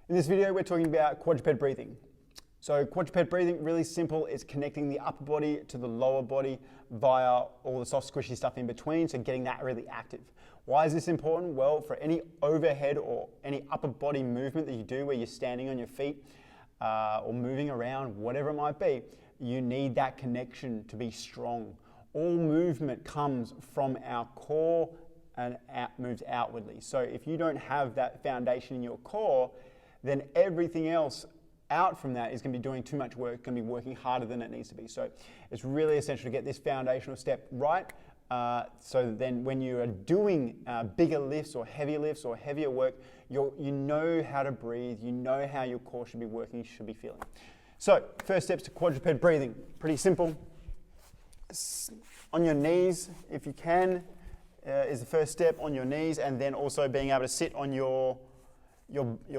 In this video, we're talking about quadruped breathing. So quadruped breathing, really simple. It's connecting the upper body to the lower body via all the soft squishy stuff in between, so getting that really active. Why is this important? Well, for any overhead or any upper body movement that you do where you're standing on your feet or moving around, whatever it might be, you need that connection to be strong. All movement comes from our core and moves outwardly. So if you don't have that foundation in your core, then everything else out from that is going to be doing too much work, going to be working harder than it needs to be. So it's really essential to get this foundational step right, so then when you are doing bigger lifts or heavier work, you know how to breathe, you know how your core should be working, should be feeling. So first steps to quadruped breathing, pretty simple. On your knees, if you can, is the first step, on your knees, and then also being able to sit on your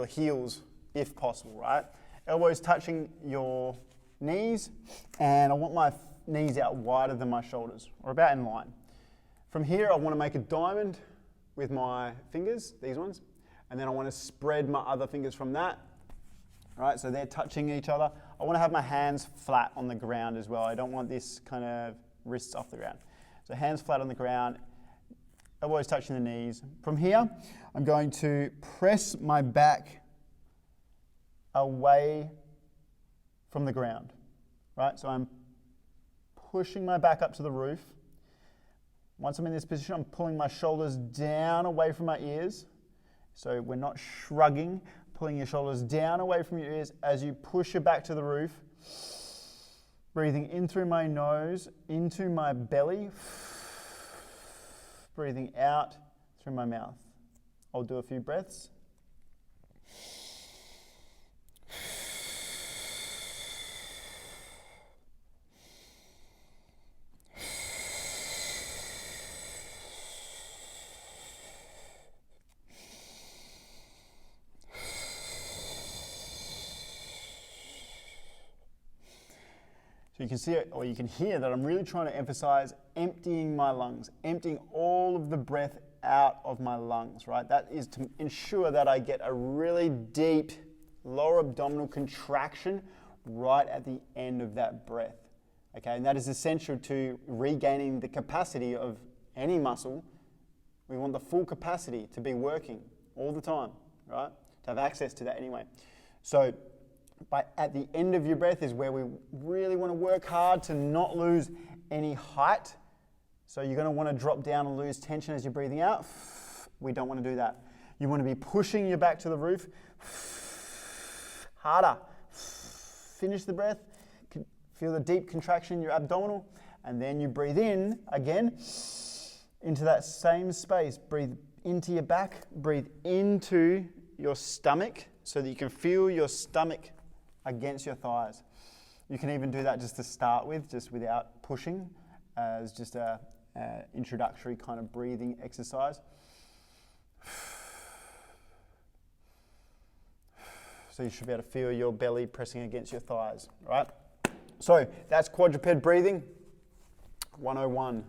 heels if possible, right? Elbows touching your knees, and I want my knees out wider than my shoulders, or about in line. From here, I want to make a diamond with my fingers, these ones, and then I want to spread my other fingers from that, right? So they're touching each other. I want to have my hands flat on the ground as well. I don't want this kind of wrists off the ground. So hands flat on the ground, elbows touching the knees. From here, I'm going to press my back away from the ground, right? So I'm pushing my back up to the roof. Once I'm in this position, I'm pulling my shoulders down away from my ears. So we're not shrugging, pulling your shoulders down away from your ears as you push your back to the roof. Breathing in through my nose, into my belly. Breathing out through my mouth. I'll do a few breaths. So you can see it, or you can hear that I'm really trying to emphasize emptying my lungs, emptying all of the breath out of my lungs, right? That is to ensure that I get a really deep lower abdominal contraction right at the end of that breath, okay? And that is essential to regaining the capacity of any muscle. We want the full capacity to be working all the time, right? To have access to that anyway. So, but at the end of your breath is where we really want to work hard to not lose any height. So you're going to want to drop down and lose tension as you're breathing out. We don't want to do that. You want to be pushing your back to the roof. Harder. Finish the breath. Feel the deep contraction in your abdominal. And then you breathe in again into that same space. Breathe into your back. Breathe into your stomach so that you can feel your stomach against your thighs. You can even do that just to start with, just without pushing, as just a introductory kind of breathing exercise. So you should be able to feel your belly pressing against your thighs, right? So that's quadruped breathing 101.